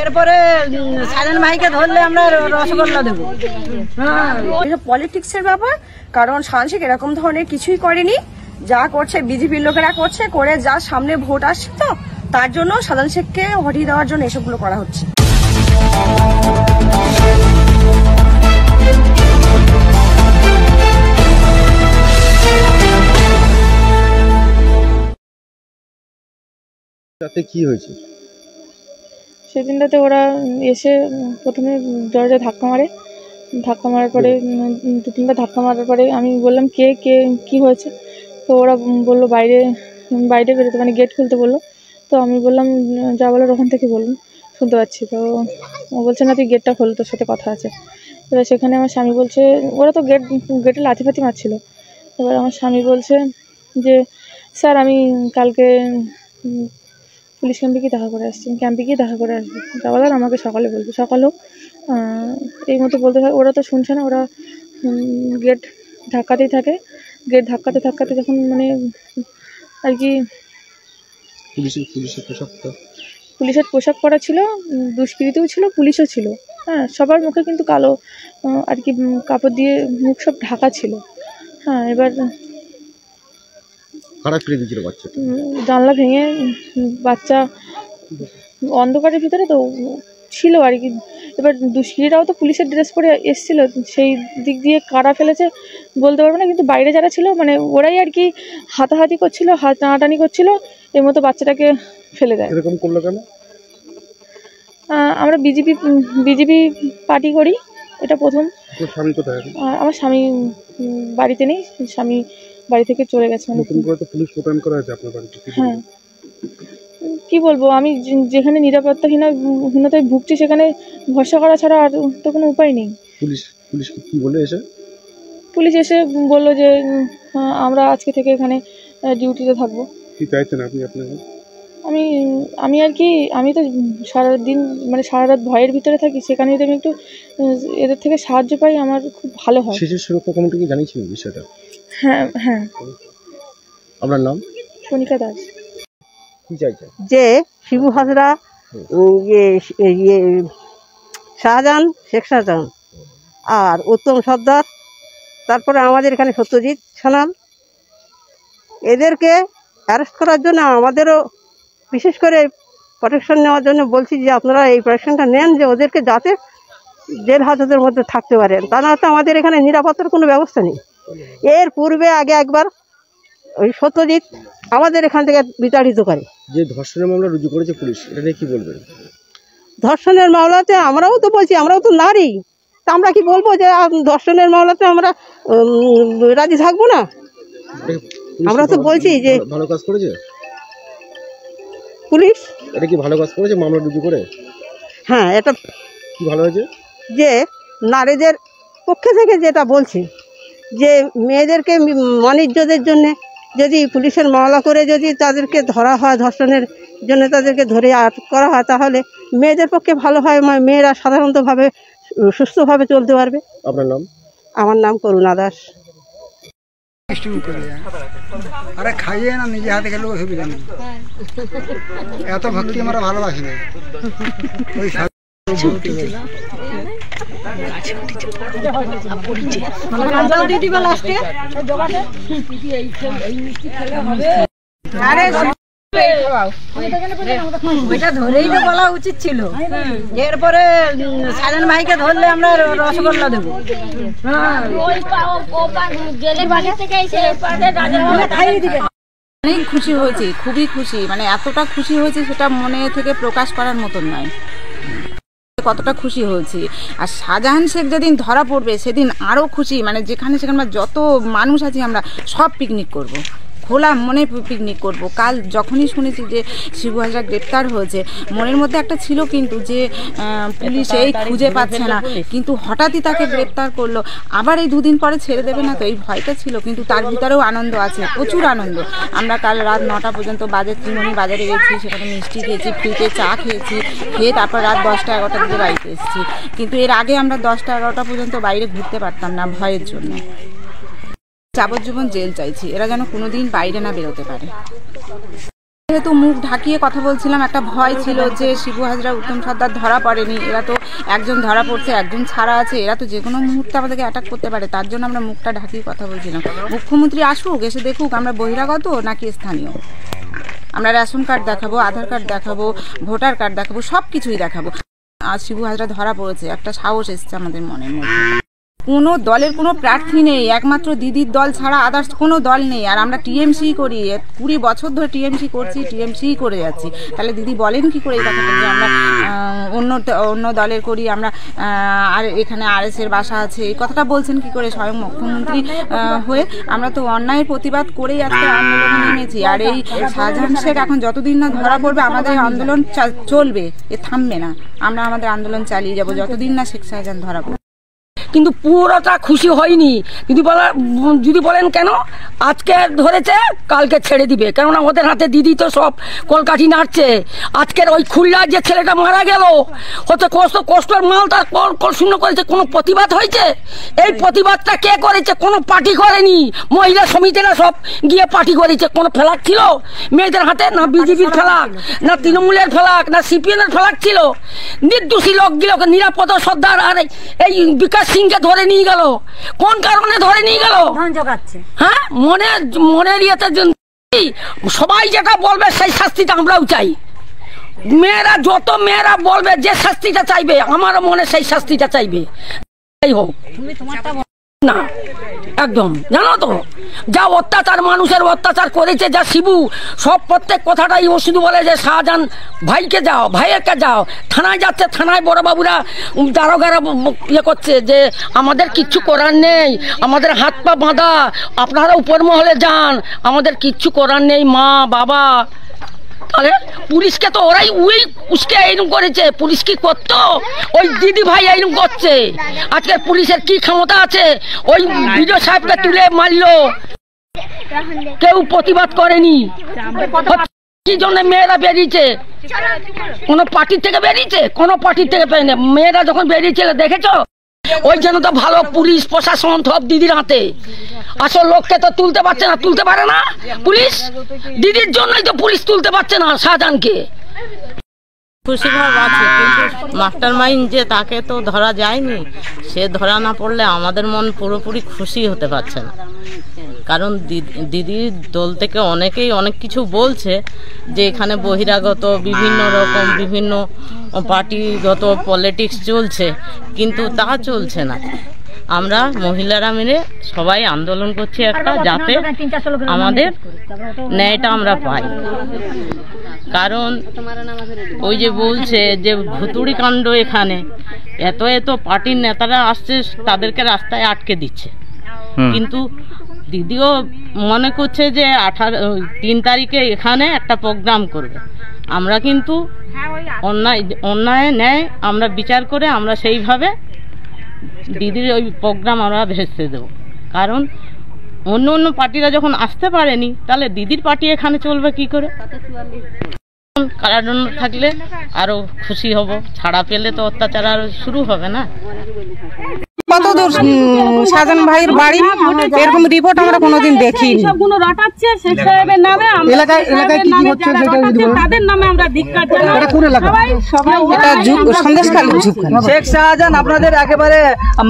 এরপরে সাজান ভাইকে ধরলে আমরা রসগোল্লা দেবো। এটা পলিটিক্সের ব্যাপার, কারণ সাজান শেখ এরকম ধরনের কিছুই করেনি। যা করছে বিজেপির লোকেরা করছে, করে যা সামনে ভোট আসছে তো তার জন্য সাজান শেখকে হটিয়ে দেওয়ার জন্য এসবগুলো করা হচ্ছে। তাতে কি হয়েছে? সেদিনটাতে ওরা এসে প্রথমে দরজা ধাক্কা মারার পরে 2-3টা ধাক্কা মারার পরে আমি বললাম কে কি হয়েছে, তো ওরা বললো বাইরে বেরোতে, মানে গেট খুলতে বললো। তো আমি বললাম যা বলার ওখান থেকে বলুন, শুনতে পাচ্ছি। তো ও বলছে না তুই গেটটা খোল, তোর সাথে কথা আছে। এবার সেখানে আমার স্বামী বলছে, ওরা তো গেটে লাথি ফাতি মারছিল। এবার আমার স্বামী বলছে যে স্যার আমি কালকে পুলিশ ক্যাম্পে গিয়ে দেখা করে আসছি, ক্যাম্পে গিয়ে দেখা করে আসবো, যা বলার আমাকে সকালে বলবো। সকালেও এই মতো বলতে থাকে। ওরা তো শুনছে না, ওরা গেট ধাক্কাতেই থাকে। গেট ধাক্কাতে যখন মানে আর কি পুলিশের পোশাক পরা ছিল, দুষ্কৃতীও ছিল, পুলিশও ছিল। হ্যাঁ, সবার মুখে কিন্তু কালো আর কি কাপড় দিয়ে মুখ সব ঢাকা ছিল। হ্যাঁ, এবার জানলা ভেঙে বাচ্চা অন্ধকারের ভিতরে তো ছিল আর কি। এবার দুষ্কৃতীরাও তো পুলিশের ড্রেস পরে এসেছিল, সেই দিক দিয়ে কারা ফেলেছে বলতে পারবো না, কিন্তু বাইরে যারা ছিল মানে ওরাই আর কি হাতাহাতি করছিল, হাত টানাটানি করছিল, এর মতো বাচ্চাটাকে ফেলে দেয়। এরকম করলো কেন? আমরা বিজেপি পার্টি করি, এটা প্রথম। স্বামী কোথায়? আমার স্বামী বাড়িতে নেই, স্বামী বাড়ি থেকে চলে গেছে। নতুন করে তো পুলিশ মোতায়েন করা হয়েছে আপনার বাড়িতে। হ্যাঁ, কি বলবো, আমি যেখানে নিরাপত্তাহীনতায় ভুগছি সেখানে ভরসা করা ছাড়া আর তো কোনো উপায় নেই। পুলিশ কি বলে এসে? পুলিশ এসে বললো যে আমরা আজকে থেকে এখানে ডিউটিতে থাকবো। কি চাইছেন আপনি? আপনাকে আমি আর কি, আমি তো সারাদিন মানে সারা রাত ভয়ের ভিতরে থাকি, সেখানে যদি আমি একটু এদের থেকে সাহায্য পাই আমার খুব ভালো হয়। শিশু সুরক্ষা কমিটিকে জানিয়েছিলেন বিষয়টা? হ্যাঁ। আপনার নাম? সোনিকা দাস। কি চাইছেন? যে শিবু হাজরা, শাহজাহান, শেখ শাহজাহান আর উত্তম সর্দার, তারপরে আমাদের এখানে সত্যজিৎ সানাল, এদেরকে অ্যারেস্ট করার জন্য আমাদেরও বিশেষ করে প্রোটেকশন নেওয়ার জন্য বলছি যে আপনারা এই প্রোটেকশনটা নেন, যে ওদেরকে যাতে জেল হাজতের মধ্যে থাকতে পারেন। তা না হচ্ছে আমাদের এখানে নিরাপত্তার কোনো ব্যবস্থা নেই। এর পূর্বে আগে একবার ওই সত্যজিৎ আমাদের এখান থেকে বিতাড়িত করে। যে ধর্ষণের মামলা রুজু করেছে পুলিশ, এটা নিয়ে কি বলবেন? ধর্ষণের মামলাতে আমরাও তো বলছি, আমরাও তো নারী, তা আমরা কি বলবো যে ধর্ষণের মামলাতে আমরা রাজি থাকবো না? আমরা তো বলছি যে ভালো কাজ করেছে পুলিশ। এটা কি ভালো কাজ করেছে মামলা রুজু করে? হ্যাঁ, এটা কি ভালো হয়েছে যে নারীদের পক্ষে থেকে যেটা বলছি, যে মেয়েদেরকে মানিজ্যদের জন্য যদি পুলিশের মামলা করে যদি তাদেরকে ধরা হয়, ধর্ষণের জন্য তাদেরকে ধরে আটক করা হয়, তাহলে মেয়েদের পক্ষে ভালো হয়, মেয়েরা সাধারণতভাবে সুস্থভাবে চলতে পারবে। আপনার নাম? আমার নাম করুণা দাস। আরে খাইয়ে না, নিজে হাতে খেলে অসুবিধা নেই, এত ভক্তি আমরা ভালোবাসি না। ওই ওইটা ধরেই তো বলা উচিত ছিল। এরপরে সাজান ভাইকে ধরলে আমরা রসগোল্লা দেবো। অনেক খুশি হয়েছি, খুবই খুশি, মানে এতটা খুশি হয়েছে সেটা মনে থেকে প্রকাশ করার মতন নয়, কতটা খুশি হয়েছি। আর শাহজাহান শেখ যেদিন ধরা পড়বে সেদিন আরও খুশি, মানে যেখানে সেখানে যত মানুষ আছি আমরা সব পিকনিক করব, খোলা মনে পিকনিক করব। কাল যখনই শুনেছি যে শিবু হাজরা গ্রেপ্তার হয়েছে, মনের মধ্যে একটা ছিল কিন্তু যে পুলিশ এই খুঁজে পাচ্ছে না, কিন্তু হঠাৎই তাকে গ্রেপ্তার করলো, আবার এই 2 দিন পরে ছেড়ে দেবে না, তো এই ভয়টা ছিল। কিন্তু তার ভিতরেও আনন্দ আছে, প্রচুর আনন্দ। আমরা কাল রাত 9টা পর্যন্ত ত্রিমণি বাজারে গেছি, সেখানে মিষ্টি খেয়েছি, ফ্রিতে চা খেয়েছি, খেয়ে তারপর রাত 10টা-11টার দিকে বাড়িতে এসেছি। কিন্তু এর আগে আমরা 10টা-11টা পর্যন্ত বাইরে ঘুরতে পারতাম না ভয়ের জন্য। যাবজ্জীবন জেল চাইছি, এরা যেন কোনোদিন বাইরে না বেরোতে পারে। যেহেতু মুখ ঢাকিয়ে কথা বলছিলাম, একটা ভয় ছিল যে শিবু হাজরা, উত্তম সর্দার ধরা পড়েনি, এরা তো একজন ধরা পড়ছে, একজন ছাড়া আছে, এরা তো যে কোনো মুহূর্তে আমাদেরকে অ্যাটাক করতে পারে, তার জন্য আমরা মুখটা ঢাকিয়ে কথা বলছিলাম। মুখ্যমন্ত্রী আসুক, এসে দেখুক আমরা বহিরাগত নাকি স্থানীয়। আমরা রেশন কার্ড দেখাবো, আধার কার্ড দেখাবো, ভোটার কার্ড দেখাবো, সব কিছুই দেখাবো। আজ শিবু হাজরা ধরা পড়েছে, একটা সাহস এসছে আমাদের মনের মধ্যে। কোনো দলের কোনো প্রার্থী নেই, একমাত্র দিদির দল ছাড়া আদার্স কোনো দল নেই। আর আমরা টিএমসি করি, 20 বছর ধরে টিএমসি করছি, টিএমসি করে যাচ্ছি। তাহলে দিদি বলেন কি করে এই কথাটা যে আমরা অন্য দলের করি, আমরা আর এখানে RS এর বাসা আছে, এই কথাটা বলছেন কি করে স্বয়ং মুখ্যমন্ত্রী হয়ে? আমরা তো অন্যায়ের প্রতিবাদ করেই আজকে আন্দোলনে নেমেছি। আর এই শাহজাহান শেখ এখন যতদিন না ধরা পড়বে আমাদের আন্দোলন চলবে, এ থামবে না। আমরা আমাদের আন্দোলন চালিয়ে যাব যতদিন না শেখ শাহজাহান ধরা পড়বে। কিন্তু পুরোটা খুশি হয়নি। যদি বলেন কেন আজকে ধরেছে কালকে ছেড়ে দিবে, কেননা ওদের হাতে দিদি তো সব কলকাঠি নাড়ছে। আজকের ওই খুলনার যে ছেলেটা মারা গেল, হচ্ছে কষ্টের মাল তার কল শূন্য করেছে, কোনো প্রতিবাদ হয়েছে? এই প্রতিবাদটা কে করেছে? কোনো পার্টি করেনি, মহিলা সমিতিরা সব গিয়ে পার্টি করেছে। কোনো ফ্ল্যাগ ছিল মেয়েদের হাতে? না বিজেপির ফ্ল্যাগ, না তৃণমূলের ফ্ল্যাগ, না CPM-এর ফ্ল্যাগ ছিল। নির্দোষী লোকগুলোকে নিরাপদ সর্দার আর এই বিকাশ সিংকে ধরে নিয়ে গেল। কোন কারণে ধরে নিয়ে গেল? হ্যাঁ, মনের ইয়েতে সবাই যেটা বলবে সেই শাস্তিটা আমরাও চাই। যত মেয়েরা বলবে যে শাস্তিটা চাইবে, আমারও মনে সেই শাস্তিটা চাইবে। যাই হোক না, একদম জানো তো যা অত্যাচার মানুষের অত্যাচার করেছে, যা শিবু সব প্রত্যেক কথাটাই ও শুধু বলে যে শাহজাহান ভাইকে যাও, ভাইয়েরকে যাও। থানায় যাচ্ছে, থানায় বড়বাবুরা দারোগারা ইয়ে করছে যে আমাদের কিচ্ছু করার নেই, আমাদের হাত পা বাঁধা, আপনারা উপর মহলে যান, আমাদের কিচ্ছু করার নেই মা বাবা। তাহলে পুলিশকে তো ওরাই উসকে এইরকম করেছে। পুলিশ কি করতো? ওই দিদি ভাই এইরকম করছে। আজকে পুলিশের কি ক্ষমতা আছে? ওই বিডিও সাহেবকে তুলে মারলো, কেউ প্রতিবাদ করেনি। কি জন্য মেয়েরা বেরিয়েছে? কোনো পার্টির থেকে বেরিয়েছে? কোনো পার্টির থেকে বেরিয়ে মেয়েরা যখন বেরিয়েছিল দেখেছো? ওই জন্য তো ভালো পুলিশ প্রশাসন সব দিদির হাতে। আসল লোককে তো তুলতে পারছে না, তুলতে পারে না পুলিশ। দিদির জন্যই তো পুলিশ তুলতে পারছে না শাহজাহানকে। খুশি ভাব আছে, কিন্তু মাস্টার মাইন্ড যে তাকে তো ধরা যায়নি, সে ধরা না পড়লে আমাদের মন পুরোপুরি খুশি হতে পারছে না। কারণ দিদির দল থেকে অনেকেই অনেক কিছু বলছে যে এখানে বহিরাগত বিভিন্ন রকম বিভিন্ন পার্টিগত পলিটিক্স চলছে, কিন্তু তা চলছে না। আমরা মহিলারা মিলে সবাই আন্দোলন করছি একটা, যাতে আমাদের ন্যায়টা আমরা পাই। কারণ ওই যে বলছে যে ভুতুড়ি কাণ্ড, এখানে এত পার্টির নেতারা আসছে, তাদেরকে রাস্তায় আটকে দিচ্ছে। কিন্তু দিদিও মনে করছে যে 3 তারিখে এখানে একটা প্রোগ্রাম করবে। আমরা কিন্তু অন্যায় ন্যায় আমরা বিচার করে আমরা সেইভাবে দিদির ওই প্রোগ্রাম আমরা ভেস্তে দেবো। কারণ অন্য পার্টিরা যখন আসতে পারেনি, তাহলে দিদির পার্টি এখানে চলবে কি করে? কারাদণ্ড থাকলে আরো খুশি হব, ছাড়া পেলে তো অত্যাচার আরো শুরু হবে না। কত দূর শাহজাহান ভাইয়ের বাড়ি, এরকম রিপোর্ট আমরা কোনোদিন দেখিনি। সবগুলো রটাচ্ছে শেখ সাহেবের নামে, এলাকায় কি হচ্ছে তাদের নামে আমরা ধিক্কার জানাই। এটা কোন এলাকা? এটা সন্দেশখালী। শেখ শাহজাহান আপনাদের একেবারে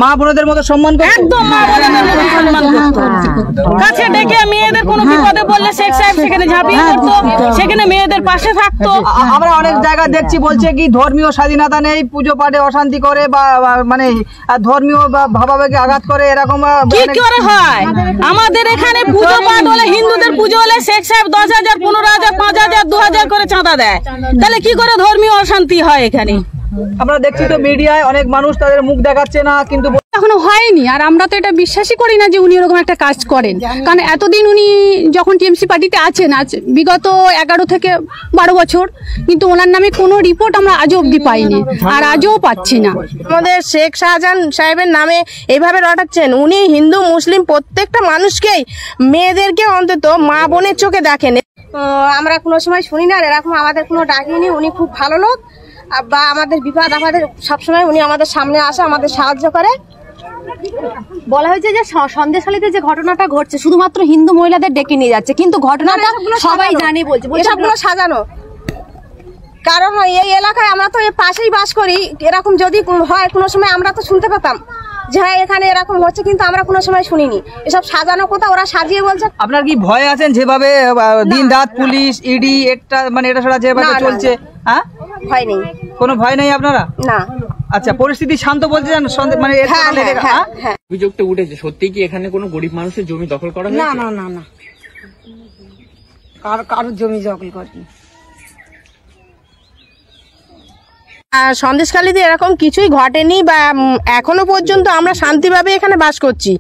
মা বোনদের মতো সম্মান করতো, একদম মা বোনদের মতো সম্মান করতো। কাছে ডেকে মেয়েদের কোনো বিপদে পড়লে শেখ সাহেব সেখানে ঝাঁপিয়ে পড়তো, সেখানে মেয়েদের পাশে থাকতো। আমরা অনেক জায়গা দেখছি বলছে কি ধর্মীয় স্বাধীনতা নেই, পুজো পাঠে অশান্তি করে বা মানে ধর্মীয় বা ভাবাবেগে আঘাত করে, এরকম কি করে হয়? আমাদের এখানে পুজো পাঠ হলে, হিন্দুদের পুজো হলে শেখ সাহেব 10,000, 15,000, 5,000, 2,000 করে চাঁদা দেয়। তাহলে কি করে ধর্মীয় অশান্তি হয় এখানে? আমরা দেখছি তো মিডিয়ায় অনেক মানুষ তাদের মুখ দেখাচ্ছে না, কিন্তু এখনো হয়নি। আর আমরা তো এটা বিশ্বাসই করি না যে উনি এরকম একটা কাজ করেন, কারণ এতদিন উনি যখন টিএমসি পার্টিতে আছেন, আজ বিগত 11 থেকে 12 বছর, কিন্তু ওনার নামে কোনো রিপোর্ট আমরা আজও অবধি পাইনি, আর আজও পাচ্ছি না। আমাদের শেখ শাহজাহান সাহেবের নামে এইভাবে রটাচ্ছেন। উনি হিন্দু মুসলিম প্রত্যেকটা মানুষকেই, মেয়েদেরকে অন্তত মা বোনের চোখে দেখেন। আমরা কোনো সময় শুনি না, আর এরকম আমাদের কোনো ডাকিনি। উনি খুব ভালো লোক, বা আমাদের বিপদ আমাদের সবসময় উনি আমাদের সামনে আসে, আমাদের সাহায্য করে। বলা হয়েছে যে সন্দেশখালীতে যে ঘটনাটা ঘটছে শুধুমাত্র হিন্দু মহিলাদের ডেকে নিয়ে যাচ্ছে, কিন্তু ঘটনাটা সবাই জানে বলছে। এসবগুলো সাজানো, কারণ এই এলাকায় আমরা তো এর পাশেই বাস করি, এরকম যদি হয় কোনো সময় আমরা তো শুনতে পেতাম যে হ্যাঁ এখানে এরকম হচ্ছে, কিন্তু আমরা কোনো সময় শুনিনি। এসব সাজানো কথা ওরা সাজিয়ে বলছে। আপনার কি ভয় আছেন যেভাবে দিন রাত পুলিশ ইডি একটা মানে এটা সেটা যেভাবে চলছে? হ্যাঁ, ভয় নেই, কোনো ভয় নেই আপনারা? না। আচ্ছা, পরিস্থিতি শান্ত বলতে চান মানে অভিযোগটা উঠেছে, সত্যি কি এখানে কোনো গরিব মানুষের জমি দখল করা হয়েছে? না না না না, কারোর জমি দখল করেনি। সন্দেশখালীতে এরকম কিছুই ঘটেনি বা এখনো পর্যন্ত আমরা শান্তিভাবে এখানে বাস করছি।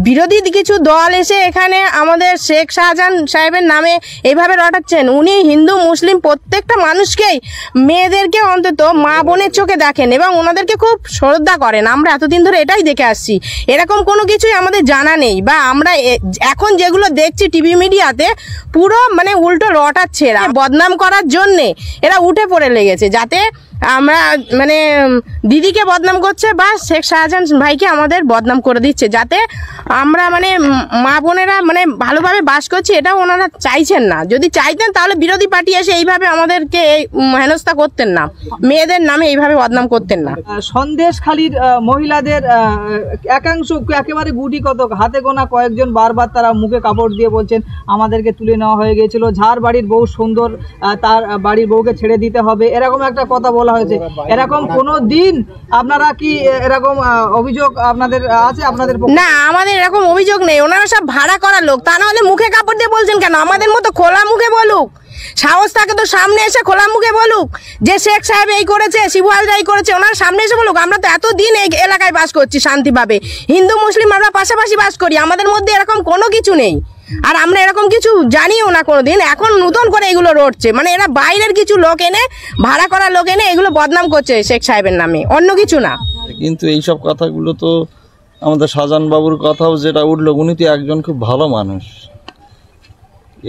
বিরোধী কিছু দল এসে এখানে আমাদের শেখ শাহজাহান সাহেবের নামে এইভাবে রটাচ্ছেন। উনি হিন্দু মুসলিম প্রত্যেকটা মানুষকেই, মেয়েদেরকে অন্তত মা বোনের চোখে দেখেন এবং ওনাদেরকে খুব শ্রদ্ধা করেন। আমরা এতদিন ধরে এটাই দেখে আসছি, এরকম কোনো কিছুই আমাদের জানা নেই। বা আমরা এখন যেগুলো দেখছি টিভি মিডিয়াতে, পুরো মানে উল্টো রটাচ্ছে এরা, বদনাম করার জন্যে এরা উঠে পড়ে লেগেছে, যাতে আমরা মানে দিদিকে বদনাম করছে বা শেখ শাহজাহান ভাইকে আমাদের বদনাম করে দিচ্ছে, যাতে আমরা মানে মা বোনেরা মানে ভালোভাবে বাস করছি, এটাও ওনারা চাইছেন না। যদি চাইতেন তাহলে বিরোধী পার্টি এসে এইভাবে আমাদেরকে হেনস্থা করতেন না, মেয়েদের নামে এইভাবে বদনাম করতেন না। সন্দেশখালীর মহিলাদের একাংশ একেবারে গুটি কতক, হাতে গোনা কয়েকজন বারবার তারা মুখে কাপড় দিয়ে বলছেন আমাদেরকে তুলে নেওয়া হয়ে গিয়েছিল, যার বাড়ির বউ সুন্দর তার বাড়ির বউকে ছেড়ে দিতে হবে, এরকম একটা কথা বলা হয়েছে। এরকম কোনো দিন আপনারা কি এরকম অভিযোগ আপনাদের আছে? আপনাদের না, আমাদের এরকম অভিযোগ নেই। ওনারা সব ভাড়া করা লোক, তা না হলে মুখে কাপড় দিয়ে বলছেন কেন? আমাদের মতো খোলা মুখে বলুক, সাহস থাকে তো সামনে এসে খোলা মুখে বলুক যে শেখ সাহেব এই করেছে, শিবু হাজরা এই করেছে, ওনার সামনে এসে বলুক। আমরা তো এতদিন এই এলাকায় বাস করছি শান্তিভাবে, হিন্দু মুসলিম আমরা পাশাপাশি বাস করি, আমাদের মধ্যে এরকম কোনো কিছু নেই। আর আমরা এরকম কিছু জানিও না কোনোদিন, এখন নতুন করে এগুলো রটছে। মানে এরা বাইরের কিছু লোক এনে, ভাড়া করা লোক এনে এগুলো বদনাম করছে শেখ সাহেবের নামে, অন্য কিছু না। কিন্তু এইসব কথাগুলো তো আমাদের শাহজাহান বাবুর কথাও যেটা উঠলো, উনি তো একজন খুব ভালো মানুষ।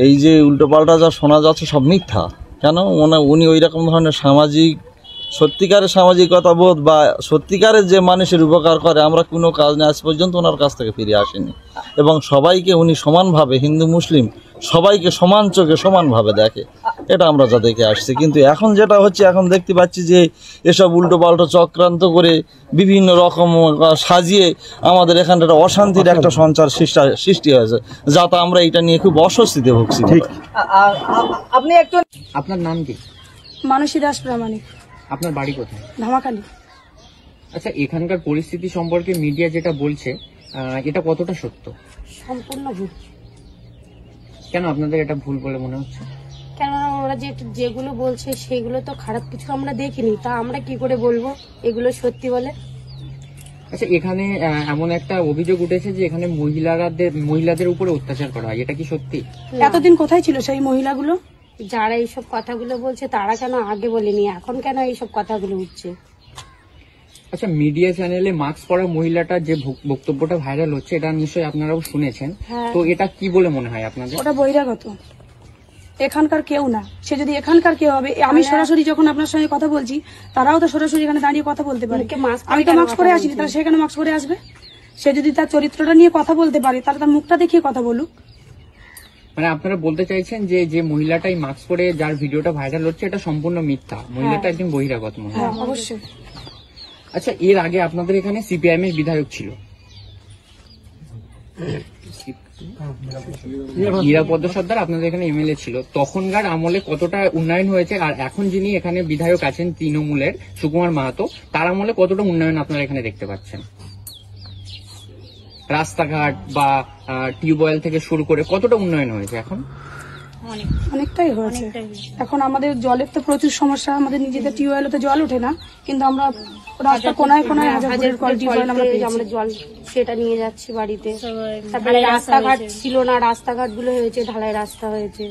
এই যে উল্টোপাল্টা যা শোনা যাচ্ছে সব মিথ্যা। কেন? উনি ওই রকম ধরনের সামাজিক, সত্যিকারের সামাজিকতা বোধ বা সত্যিকারের যে মানুষের উপকার করে, আমরা কোনো কাজ নিয়ে আজ পর্যন্ত ওনার কাছ থেকে ফিরে আসেনি। এবং সবাইকে উনি সমানভাবে, হিন্দু মুসলিম সবাইকে সমান চোখে সমানভাবে দেখে, এটা আমরা যা দেখে আসছি। কিন্তু এখন যেটা হচ্ছে, এখন দেখতে পাচ্ছি যে এসব উল্টোপাল্টা চক্রান্ত করে বিভিন্ন রকম সাজিয়ে আমাদের এখানে একটা অশান্তির একটা সঞ্চার সৃষ্টি হয়েছে, যাতে আমরা এটা নিয়ে খুব অস্বস্তিতে ভুগছি। আপনি একজন, আপনার নাম কি? মানসী দাস প্রামাণিক। আপনার বাড়ি কোথায়? ধামাখালী। আচ্ছা, এখানকার পরিস্থিতি সম্পর্কে মিডিয়া যেটা বলছে, এটা কতটা সত্য? সম্পূর্ণ ভুল। কেন আপনাদের এটা ভুল বলে মনে হচ্ছে? কেননা ওরা যেগুলো বলছে সেগুলো তো খারাপ কিছু আমরা দেখিনি, তা আমরা কি করে বলবো এগুলো সত্যি বলে? আচ্ছা, এখানে এমন একটা অভিযোগ উঠেছে যে এখানে মহিলাদের উপরে অত্যাচার করা হয়, এটা কি সত্যি? এতদিন কোথায় ছিল সেই মহিলাগুলো? যারা এইসব কথাগুলো বলছে তারা কেন আগে বলেনি, এখন কেন এইসব কথাগুলো উঠছে? আচ্ছা, মিডিয়া চ্যানেলে মাস্ক পরা মহিলাটা যে বক্তব্যটা ভাইরাল হচ্ছে, এটা নিশ্চয়ই আপনারাও শুনেছেন। তো এটা কি বলে মনে হয় আপনাদের? ওটা বহিরাগত, এখানকার কেউ না। সে যদি এখানকার কেউ হবে, আমি সরাসরি যখন আপনার সঙ্গে কথা বলছি, তারাও তো সরাসরি এখানে দাঁড়িয়ে কথা বলতে পারে। আমি তো মাস্ক পরে আসিনি, তাহলে সে কেন মাস্ক পরে আসবে? সে যদি তার চরিত্রটা নিয়ে কথা বলতে পারে, তাহলে তার মুখটা দেখিয়ে কথা বলুক। মানে আপনারা বলতে চাইছেন যে যে মহিলাটাই মাস্ক পরে যার ভিডিওটা ভাইরাল হচ্ছে, এটা সম্পূর্ণ মিথ্যা, মহিলাটা একজন বহিরাগত মহিলা? অবশ্যই। আচ্ছা, এর আগে আপনাদের এখানে সিপিআইএম এর বিধায়ক ছিল, নিরাপদ সর্দার আপনাদের এখানে এমএলএ ছিল। তখনকার আমলে কতটা উন্নয়ন হয়েছে, আর এখন যিনি এখানে বিধায়ক আছেন তৃণমূলের সুকুমার মাহাতো, তার আমলে কতটা উন্নয়ন আপনারা এখানে দেখতে পাচ্ছেন? রাস্তাঘাট বা টিউবওয়েল থেকে শুরু করে কতটা উন্নয়ন হয়েছে এখন? অনেকটাই হয়েছে। এখন আমাদের জলের তো প্রচুর সমস্যা, আমাদের নিজেদের টিউবওয়েলে তো জল ওঠে না, কিন্তু আমরা রাস্তা কোনায় কোনায় আমরা জল সেটা নিয়ে যাচ্ছি বাড়িতে। তারপরে রাস্তাঘাট ছিল না, রাস্তাঘাট গুলো হয়েছে, ঢালাই রাস্তা হয়েছে।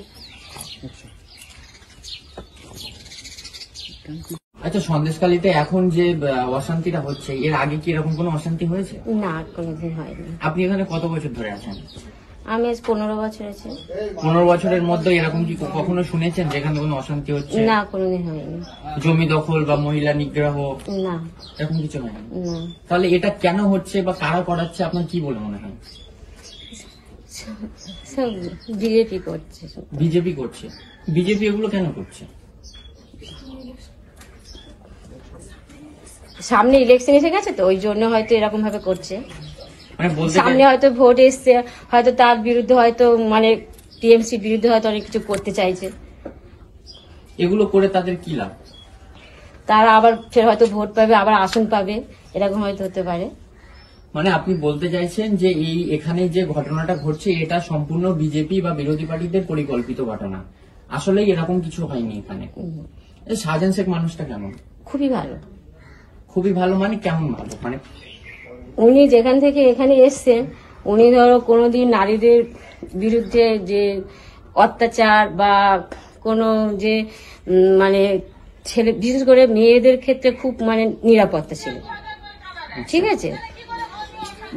আচ্ছা, সন্দেশখালীতে এখন যে অশান্তিটা হচ্ছে, এর আগে কি এরকম কোনো অশান্তি হয়েছে? না, কোনোদিন হয়নি। আপনি এখানে কত বছর ধরে আছেন? আমি আজ 15 বছর আছে। 15 বছরের মধ্যে এরকম কি কখনো শুনেছেন যেখানে কোনো অশান্তি হচ্ছে? না, কোনোদিন হয়নি। জমি দখল বা মহিলা নিগ্রহ না, এরকম কিছু হয়নি। না। তাহলে এটা কেন হচ্ছে বা কারা করাচ্ছে আপনার কি বলে মনে হয়? সব বিজেপি করছে। বিজেপি করছে। বিজেপি এগুলো কেন করছে? সামনে ইলেকশন এসে গেছে তো, ওই জন্য হয়তো এরকম ভাবে করছে। মানে বলতে সামনে হয়তো ভোট এসছে, হয়তো তার বিরুদ্ধে হয়তো মানে টিএমসি বিরুদ্ধে হয়তো অনেক কিছু করতে চাইছে। এগুলো করে তাদের কি লাভ? তারা আবার ফের হয়তো ভোট পাবে, আবার আসন পাবে, এরকম হয়তো হতে পারে। মানে আপনি বলতে চাইছেন যে এই এখানে যে ঘটনাটা ঘটছে এটা সম্পূর্ণ বিজেপি বা বিরোধী পার্টিদের পরিকল্পিত ঘটনা, আসলে এরকম কিছু হয়নি এখানে। শাহজাহান শেখ মানুষটা কেমন? খুবই ভালো। খুবই ভালো মানে কেমন ভালো? মানে উনি যেখান থেকে এখানে এসছেন, উনি ধরো কোনোদিন নারীদের বিরুদ্ধে যে অত্যাচার বা কোনো যে মানে ছেলে, বিশেষ করে মেয়েদের ক্ষেত্রে খুব মানে নিরাপত্তা ছিল, ঠিক আছে,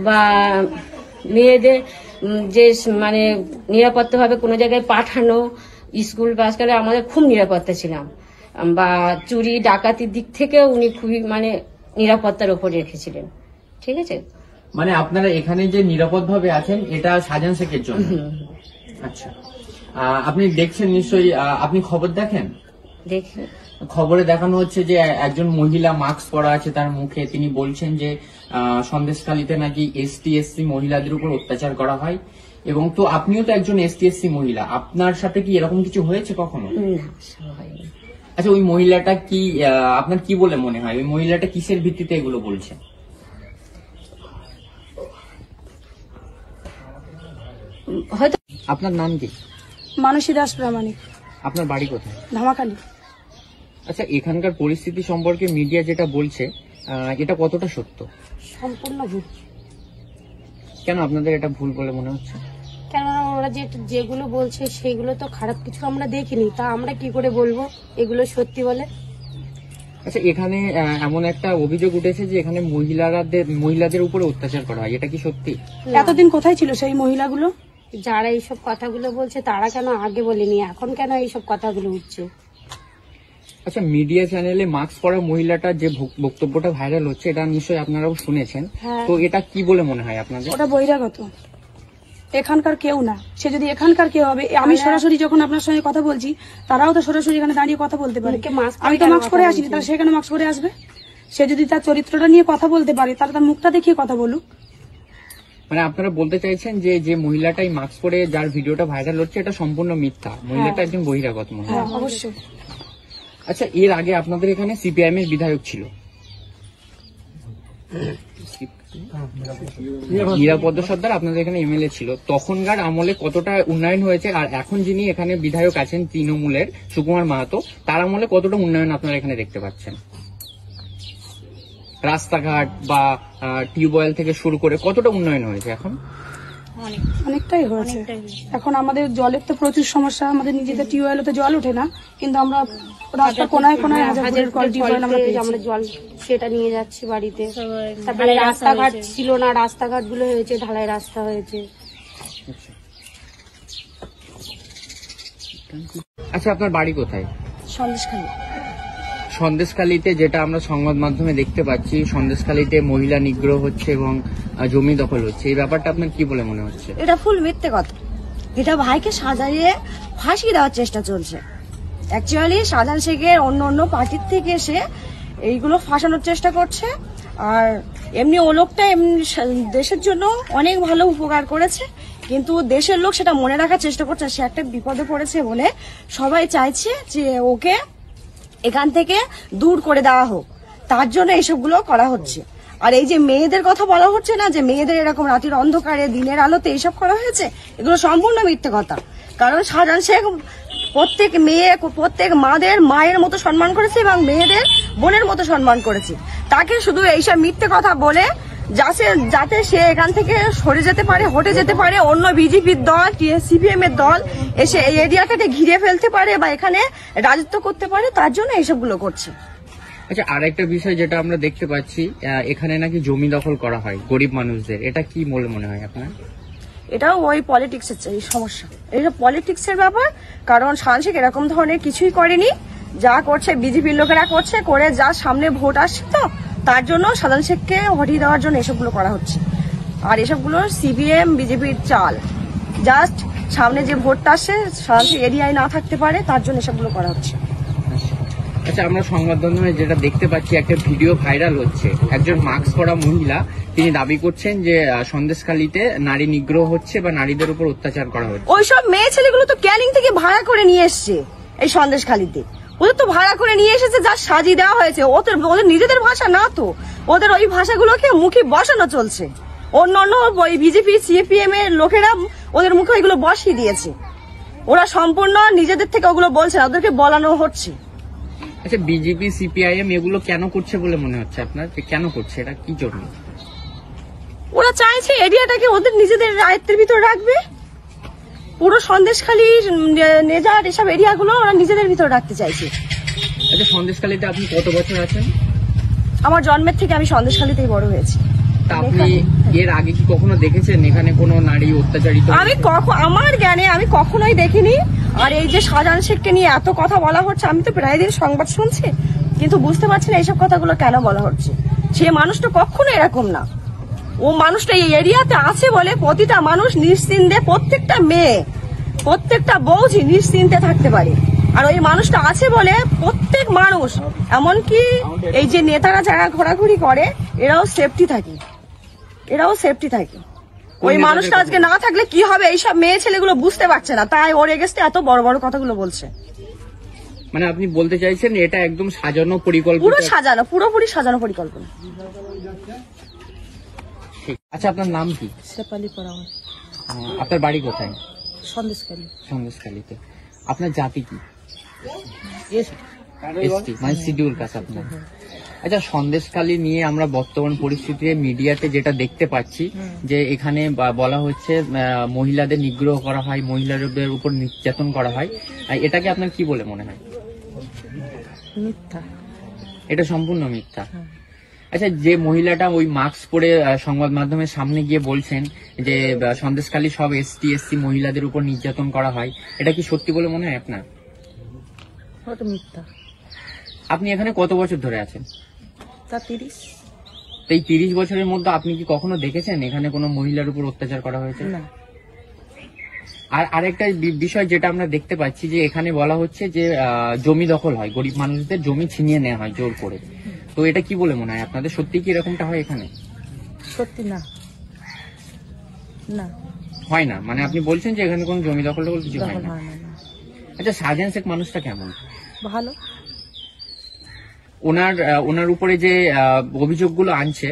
বা মেয়েদের যে মানে নিরাপত্তা ভাবে কোনো জায়গায় পাঠানো, স্কুল পাস করে আমাদের খুব নিরাপত্তা ছিলাম, বা চুরি ডাকাতির দিক থেকেও উনি খুবই মানে নিরাপত্তার উপর রেখেছিলেন, ঠিক আছে। মানে আপনারা এখানে যে নিরাপদ ভাবে আছেন এটা শাহজাহান শেখের জন্য। আচ্ছা, আপনি দেখছেন নিশ্চয়ই, আপনি খবর দেখেন? দেখি। খবরে দেখানো হচ্ছে যে একজন মহিলা মাস্ক পরা আছে তার মুখে, তিনি বলছেন যে সন্দেশখালীতে নাকি এসটি/এসসি মহিলাদের উপর অত্যাচার করা হয়, এবং তো আপনিও তো একজন এসটি/এসসি মহিলা, আপনার সাথে কি এরকম কিছু হয়েছে কখনো? আচ্ছা, ওই মহিলাটা কি আপনার কি বলে মনে হয়, ওই মহিলাটা কিসের ভিত্তিতে এগুলো বলছে? হয়তো। আপনার নাম কি? মানসী দাস প্রামাণিক। আপনার বাড়ি কোথায়? ধামাখালি। আচ্ছা, এখানকার পরিস্থিতি সম্পর্কে মিডিয়া যেটা বলছে এটা কতটা সত্য? সম্পূর্ণ ভুল। কেন আপনাদের এটা ভুল বলে মনে হচ্ছে? কেননা ওরা যেগুলো বলছে সেগুলো তো খারাপ কিছু আমরা দেখিনি, তা আমরা কি করে বলবো এগুলো সত্যি বলে? আচ্ছা, এখানে এমন একটা অভিযোগ উঠেছে যে এখানে মহিলাদের উপরে অত্যাচার করা হয়, এটা কি সত্যি? এতদিন কোথায় ছিল সেই মহিলাগুলো? যারা এইসব কথাগুলো বলছে তারা কেন আগে বলেনি, এখন কেন এইসব কথাগুলো উঠছে? আচ্ছা, মিডিয়া চ্যানেলে মাস্ক পরা মহিলাটার যে বক্তব্যটা ভাইরাল হচ্ছে এটা নিশ্চয়ই আপনারাও শুনেছেন, তো এটা কি বলে মনে হয় আপনাদের? ওটা বহিরাগত, এখানকার কেউ না। সে যদি এখানকার কেউ হবে, আমি সরাসরি যখন আপনার সঙ্গে কথা বলছি তারাও তো সরাসরি এখানে দাঁড়িয়ে কথা বলতে পারে। আমি তো মাস্ক পরে আসিনি, তাহলে সেখানে মাস্ক পরে আসবে? সে যদি তার চরিত্রটা নিয়ে কথা বলতে পারে তাহলে তার মুখটা দেখিয়ে কথা বলুক। মানে আপনারা বলতে চাইছেন যে যে মহিলাটাই মাস্ক পরে যার ভিডিওটা ভাইরাল হচ্ছে এটা সম্পূর্ণ মিথ্যা, মহিলাটা একজন বহিরাগত মহিলা? অবশ্যই। আচ্ছা, এর আগে আপনাদের এখানে সিপিআইএম এর বিধায়ক ছিল নিরাপদ সর্দার, আপনাদের এখানে এমএলএ ছিল, তখনকার আমলে কতটা উন্নয়ন হয়েছে, আর এখন যিনি এখানে বিধায়ক আছেন তৃণমূলের সুকুমার মাহাতো, তার আমলে কতটা উন্নয়ন আপনারা এখানে দেখতে পাচ্ছেন? রাস্তাঘাট বা টিউবওয়েল থেকে শুরু করে কতটা উন্নয়ন হয়েছে এখন? অনেকটাই হয়েছে। এখন আমাদের জলের তো প্রচুর সমস্যা, আমাদের নিজেদের টিউবওয়েলতে জল ওঠে না, কিন্তু আমরা রাস্তা কোনায় কোনায় হাজার টিউবওয়েল আমরা জল সেটা নিয়ে যাচ্ছি বাড়িতে। তারপরে রাস্তাঘাট ছিল না, রাস্তাঘাট গুলো হয়েছে, ঢালাই রাস্তা হয়েছে। আচ্ছা, আপনার বাড়ি কোথায়? সন্দেশখালী। সন্দেশখালীতে যেটা আমরা সংবাদ মাধ্যমে দেখতে পাচ্ছি, সন্দেশখালীতে মহিলা নিগ্রহ হচ্ছে এবং জমি দখল হচ্ছে, এই ব্যাপারটা আপনার কি বলে মনে হচ্ছে? এটা ফুল মিথ্যে কথা, এটা ভাইকে সাজাইয়ে ফাঁসি দেওয়ার চেষ্টা চলছে। অ্যাকচুয়ালি শাহজাহান শেখের অন্য পার্টির থেকে এসে এইগুলো ফাঁসানোর চেষ্টা করছে। আর এমনি ও লোকটা এমনি দেশের জন্য অনেক ভালো উপকার করেছে, কিন্তু দেশের লোক সেটা মনে রাখার চেষ্টা করছে। সে একটা বিপদে পড়েছে বলে সবাই চাইছে যে ওকে এখান থেকে দূর করে দেওয়া হোক, তার জন্য এইসবগুলো করা হচ্ছে। আর এই যে মেয়েদের কথা বলা হচ্ছে না, যে মেয়েদের এরকম রাতের অন্ধকারে দিনের আলোতে এইসব করা হয়েছে, এগুলো সম্পূর্ণ মিথ্যে কথা। কারণ শাহজাহান শেখ প্রত্যেক মায়ের মতো সম্মান করেছে এবং মেয়েদের বোনের মতো সম্মান করেছে। তাকে শুধু এইসব মিথ্যে কথা বলে যাতে সে এখান থেকে সরে যেতে পারে, হটে যেতে পারে, অন্য বিজেপির দল, সিপিএম এর দল এসে এই এরিয়াটাকে ঘিরে ফেলতে পারে বা এখানে রাজত্ব করতে পারে, তার জন্য এইসবগুলো করছে। আচ্ছা, আর একটা বিষয় যেটা আমরা দেখতে পাচ্ছি, এখানে নাকি জমি দখল করা হয় গরিব মানুষদের, এটা কি বলে মনে হয় আপনার? এটাও ওই পলিটিক্সের সমস্যা, এটা পলিটিক্সের ব্যাপার। কারণ শাহান শেখ এরকম ধরনের কিছুই করেনি, যা করছে বিজেপির লোকেরা করছে, করে যা সামনে ভোট আসছে তো তার জন্য শাহান শেখকে হটিয়ে দেওয়ার জন্য এসবগুলো করা হচ্ছে। আর এসবগুলো সিপিএম বিজেপির চাল, জাস্ট সামনে যে ভোটটা আসছে শাহান শেখ এরিয়ায় না থাকতে পারে তার জন্য এসবগুলো করা হচ্ছে। আচ্ছা, আমরা সংবাদ মাধ্যমে যেটা দেখতে পাচ্ছি, একটা ভিডিও ভাইরাল হচ্ছে, একজন মাস্ক পরা মহিলা তিনি দাবি করছেন যে সন্দেশখালীতে নারী নিগ্রহ হচ্ছে বা নারীদের উপর অত্যাচার করা হচ্ছে। ওইসব মেয়ে ছেলেগুলো তো ক্যানিং থেকে ভাড়া করে নিয়ে এসছে এই সন্দেশখালীতে, ওদের তো ভাড়া করে নিয়ে এসেছে, যা সাজিয়ে দেওয়া হয়েছে। ওদের নিজেদের ভাষা না তো, ওদের ওই ভাষাগুলোকে মুখে বসানো চলছে। অন্যান্য ওই বিজেপি সিপিএম এর লোকেরা ওদের মুখে ওইগুলো বসিয়ে দিয়েছে, ওরা সম্পূর্ণ নিজেদের থেকে ওগুলো বলছে না, ওদেরকে বলানো হচ্ছে। আচ্ছা, বিজেপি সিপিআইএম এগুলো কেন করছে বলে মনে হচ্ছে আপনার? কেন করছে, এটা কি জন্য? ওরা চাইছে এরিয়াটাকে ওদের নিজেদের আয়ত্তের ভিতর রাখবে, পুরো সন্দেশখালীর নেজার এসব এরিয়াগুলো ওরা নিজেদের ভিতর রাখতে চাইছে। আচ্ছা, সন্দেশখালীতে আপনি কত বছর আছেন? আমার জন্মের থেকে আমি সন্দেশখালীতেই বড় হয়েছি। তা আপনি এর আগে কি কখনো দেখেছেন এখানে কোনো নারী অত্যাচারিত? আমার জ্ঞানে আমি কখনোই দেখিনি। আর এই যে শাহজাহান শেখকে নিয়ে এত কথা বলা হচ্ছে, আমি তো প্রায় দিন সংবাদ শুনছি, কিন্তু বুঝতে পারছি না এইসব কথাগুলো কেন বলা হচ্ছে। সে মানুষটা কখনো এরকম না, ও মানুষটা এই এরিয়াতে আছে বলে প্রতিটা মানুষ নিশ্চিন্তে, প্রত্যেকটা মেয়ে প্রত্যেকটা বউজি নিশ্চিন্তে থাকতে পারে। আর ওই মানুষটা আছে বলে প্রত্যেক মানুষ, এমনকি এই যে নেতারা যারা ঘোরাঘুরি করে এরাও সেফটি থাকে, ওই মানুষটা আজকে না থাকলে কি হবে এইসব মেয়ে ছেলেগুলো বুঝতে পারছে না, তাই ওর এগেস্টে এত বড় বড় কথাগুলো বলছে। মানে আপনি বলতে চাইছেন এটা একদম সাজানো পরিকল্পনা? পুরো সাজানো, পুরোপুরি সাজানো পরিকল্পনা। আচ্ছা, আপনার নাম কি? শেফালি পরামার। আপনার বাড়ি কোথায়? সন্দেশখালী। সন্দেশখালীতে। আপনার জাতি কি? এসটি, মানে শিডিউল কাস্ট আপনার। আচ্ছা, সন্দেশখালী নিয়ে আমরা বর্তমান পরিস্থিতিতে মিডিয়াতে যেটা দেখতে পাচ্ছি যে এখানে বলা হচ্ছে মহিলাদের নিগ্রহ করা হয়, মহিলাদের উপর নির্যাতন করা হয়, এটাকে আপনার কি বলে মনে হয়? মিথ্যা, এটা সম্পূর্ণ মিথ্যা। আচ্ছা, যে মহিলাটা ওই মাস্ক পরে সংবাদ মাধ্যমের সামনে গিয়ে বলছেন যে সন্দেশখালী সব এসটি এসসি মহিলাদের উপর নির্যাতন করা হয়, এটা কি সত্যি বলে মনে হয় আপনার? ওটা মিথ্যা। আপনি এখানে কত বছর ধরে আছেন? তা 30। এই 30 বছরের মধ্যে আপনি কি কখনো দেখেছেন এখানে কোনো মহিলার উপর অত্যাচার করা হয়েছে? না। আর আরেকটা বিষয় যেটা আমরা দেখতে পাচ্ছি যে এখানে বলা হচ্ছে যে জমি দখল হয়, গরিব মানুষদের জমি ছিনিয়ে নেওয়া হয় জোর করে, তো এটা কি বলে মনে হয় আপনাদের? সত্যি কি এরকমটা হয় এখানে? সত্যি না, না হয় না। মানে আপনি বলছেন যে এখানে কোনো জমি দখল কিছু হয় না। আচ্ছা, শাহজাহান শেখ মানুষটা কেমন? ভালো। ওনার উপরে যে অভিযোগগুলো আনছে,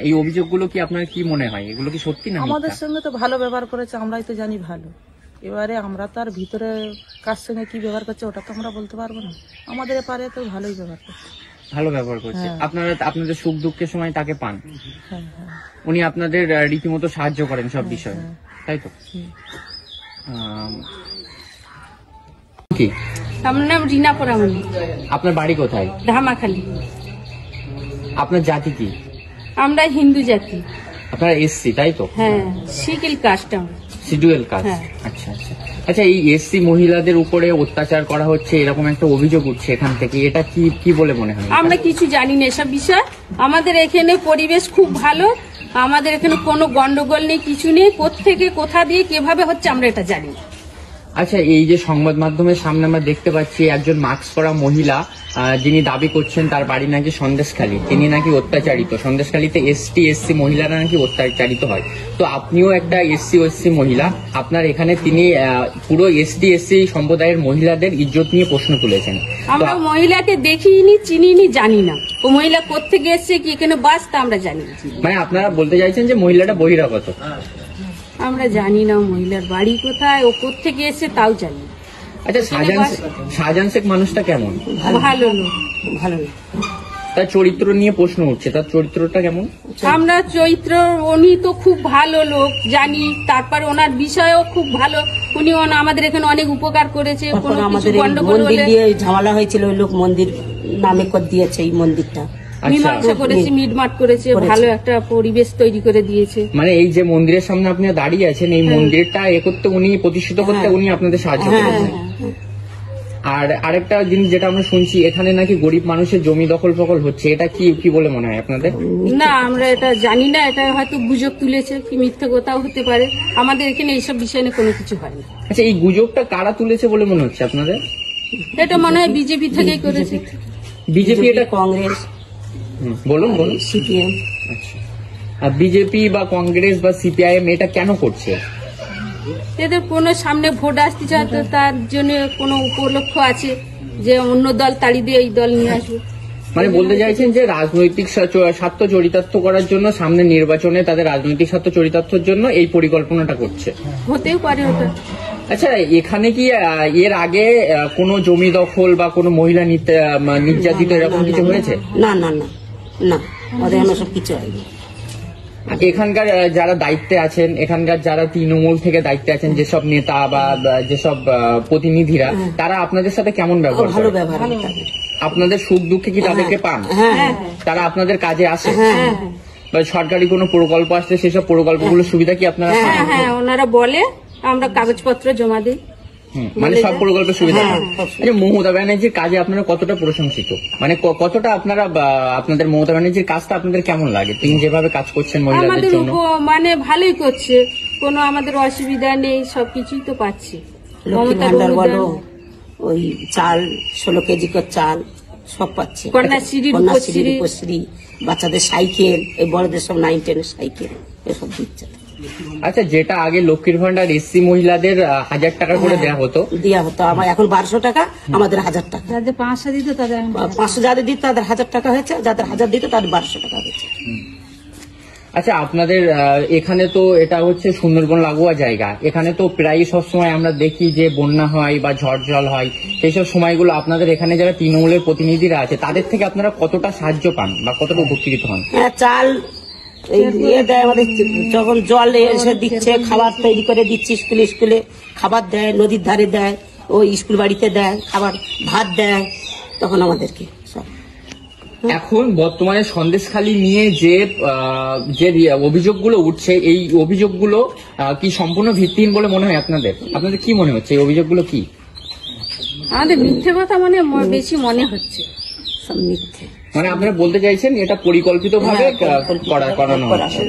এই অভিযোগগুলো কি আপনার কি মনে হয়, এগুলো কি সত্যি না? আমাদের সঙ্গে তো ভালো ব্যবহার করেছে, আমরাই তো জানি ভালো। এবারে আমরা তো আর ভিতরে কার সঙ্গে কি ব্যবহার করছে ওটা তো আমরা বলতে পারবো না। আমাদের এপারে তো ভালোই ব্যবহার করছে। ভালো ব্যবহার করছে। আপনাদের সুখ দুঃখের সময় তাকে পান, হ্যাঁ। উনি আপনাদের রীতিমতো সাহায্য করেন সব বিষয়ে, তাই তো? কি আমার নাম রিনা পরামানি। আপনার বাড়ি কোথায়? ধামাখালী। আপনার জাতি কি? আমরা হিন্দু জাতি। আপনারা এসসি, তাই তো? হ্যাঁ, শিডিউল কাস্ট। Schedule caste. আচ্ছা আচ্ছা। আচ্ছা, এই এসসি মহিলাদের উপরে অত্যাচার করা হচ্ছে এরকম একটা অভিযোগ উঠছে এখান থেকে, এটা কি বলে মনে হয়? আমরা কিছু জানি না এসব বিষয়। আমাদের এখানে পরিবেশ খুব ভালো, আমাদের এখানে কোনো গন্ডগোল নেই, কিছু নেই। কোত্থেকে কোথা দিয়ে কিভাবে হচ্ছে আমরা এটা জানি। আচ্ছা, এই যে সংবাদ মাধ্যমের সামনে আমরা দেখতে পাচ্ছি একজন মাস্ক পরা মহিলা, যিনি দাবি করছেন তার বাড়ি নাকি সন্দেশখালী, তিনি নাকি অত্যাচারিত, সন্দেশখালীতে এসটি এসসি মহিলারা নাকি অত্যাচারিত হয়। তো আপনিও একটা এসসি এসসি মহিলা, আপনার এখানে তিনি পুরো এসটি এসসি সম্প্রদায়ের মহিলাদের ইজ্জত নিয়ে প্রশ্ন তুলেছেন। আমরা মহিলাকে দেখিনি, চিনিনি, জানি না ও মহিলা কোত্থেকে এসছে, কি এখানে বাস তা আমরা জানি না। মানে আপনারা বলতে চাইছেন যে মহিলাটা বহিরাগত? আমরা জানি না মহিলার বাড়ি কোথায়, ও কোত্থেকে এসছে তাও জানি। আচ্ছা, শাহজাহান শেখ মানুষটা কেমন? ভালো লোক, ভালো লোক। তার চরিত্র নিয়ে প্রশ্ন উঠছে, তার চরিত্রটা কেমন? আমরা চরিত্র, উনি তো খুব ভালো লোক জানি, তারপরে ওনার বিষয়ও খুব ভালো। উনি আমাদের এখানে অনেক উপকার করেছে। আমাদের মন্দির দিয়ে ঝামেলা হয়েছিল, ওই লোক মন্দির নামে করে দিয়েছে এই মন্দিরটা। মীমাংসা করেছে, মিটমাট করেছে, ভালো একটা পরিবেশ তৈরি করে দিয়েছে। মানে এই যে মন্দিরের সামনে আপনি দাঁড়িয়ে আছেন, এই মন্দিরটা এ করতে উনি প্রতিষ্ঠিত করতে উনি আপনাদের সাহায্য করেছেন। আর আরেকটা জিনিস যেটা আমরা শুনছি, এখানে নাকি গরিব মানুষের জমি দখল ফকল হচ্ছে, এটা কি বলে মনে হয় আপনাদের? না, আমরা এটা জানি না, এটা হয়তো গুজব তুলেছে, কি মিথ্যে কথাও হতে পারে। আমাদের এখানে এইসব বিষয় নিয়ে কোনো কিছু হয় না। আচ্ছা, এই গুজবটা কারা তুলেছে বলে মনে হচ্ছে আপনাদের? এটা মনে হয় বিজেপি থেকেই করেছে। বিজেপি? এটা কংগ্রেস? বলুন সিপিএম। আচ্ছা, আর বিজেপি বা কংগ্রেস বা সিপিআইএম এটা কেন করছে? এদের কোনো সামনে ভোট আসতে চায়, তো তার জন্য কোনো উপলক্ষ আছে যে অন্য দল তাড়ি দিয়ে এই দল নিয়ে আসবে। মানে বলতে চাইছেন যে রাজনৈতিক স্বার্থ চরিতার্থ করার জন্য সামনে নির্বাচনে তাদের রাজনৈতিক স্বার্থ চরিতার্থর জন্য এই পরিকল্পনাটা করছে। হতেও পারে ওটা। আচ্ছা, এখানে কি এর আগে কোনো জমি দখল বা কোনো মহিলা নির্যাতিত এরকম কিছু হয়েছে? না না না না, আমাদের এমন সব কিছু হয়নি। এখানকার যারা দায়িত্বে আছেন, এখানকার যারা তৃণমূল থেকে দায়িত্বে আছেন, যেসব নেতা বা যেসব প্রতিনিধিরা, তারা আপনাদের সাথে কেমন ব্যবহার? ভালো ব্যবহার। আপনাদের সুখ দুঃখে কি তাদেরকে পান? তারা আপনাদের কাজে আসে? বা সরকারি কোনো প্রকল্প আসলে সেসব প্রকল্পগুলোর সুবিধা কি আপনারা পান? হ্যাঁ, ওনারা বলে, আমরা কাগজপত্র জমা দিই। মানে সব প্রকল্পের সুবিধা পান। মমতা ব্যানার্জির কাজে আপনারা কতটা প্রশংসিত? মানে কতটা আপনাদের মমতা ব্যানার্জির কাজটা আপনাদের কেমন লাগে? তিনি যেভাবে কাজ করছেন মহিলাদের জন্য, মানে ভালোই করছে, কোনো আমাদের অসুবিধা নেই, সবকিছুই তো পাচ্ছি। ভান্ডার বলো, ওই চাল 16 কেজি করে চাল সব পাচ্ছে, কন্যাশ্রী, রূপশ্রী, বাচ্চাদের সাইকেল, এই বড়দের সব 9, 10 সাইকেল এসব দিচ্ছে। আচ্ছা, যেটা আগে লক্ষ্মীর ভান্ডার এসসি মহিলাদের 1000 টাকা করে দেওয়া হতো, আমার এখন 1200 টাকা, আমাদের 1000 টাকা। যাদের 500 দিত তাদের 500, যাদের দিত তাদের 1000 টাকা হয়েছে, যাদের 1000 দিত তাদের 1200 টাকা হয়েছে। আচ্ছা, আপনাদের এখানে তো এটা হচ্ছে সুন্দরবন লাগোয়া জায়গা, এখানে তো প্রায় সবসময় আমরা দেখি যে বন্যা হয় বা ঝড় জল হয়, সেইসব সময়গুলো আপনাদের এখানে যারা তৃণমূলের প্রতিনিধিরা আছে তাদের থেকে আপনারা কতটা সাহায্য পান বা কতটা উপকৃত হন? চাল দেয় আমাদের, যখন জল এসে দিচ্ছে, খাবার তৈরি করে দিচ্ছে, স্কুলে খাবার দেয়, নদীর ধারে দেয়, ওই স্কুল বাড়িতে দেয় খাবার, ভাত দেয়, তখন আমাদেরকে সব। এখন বর্তমানে সন্দেশখালী নিয়ে যে অভিযোগগুলো উঠছে, এই অভিযোগগুলো কি সম্পূর্ণ ভিত্তিহীন বলে মনে হয় আপনাদের? আপনাদের কি মনে হচ্ছে এই অভিযোগগুলো কি? আমাদের মিথ্যে কথা বেশি মনে হচ্ছে, সব মিথ্যে। মানে আপনারা বলতে চাইছেন এটা পরিকল্পিতভাবে করানো হচ্ছে।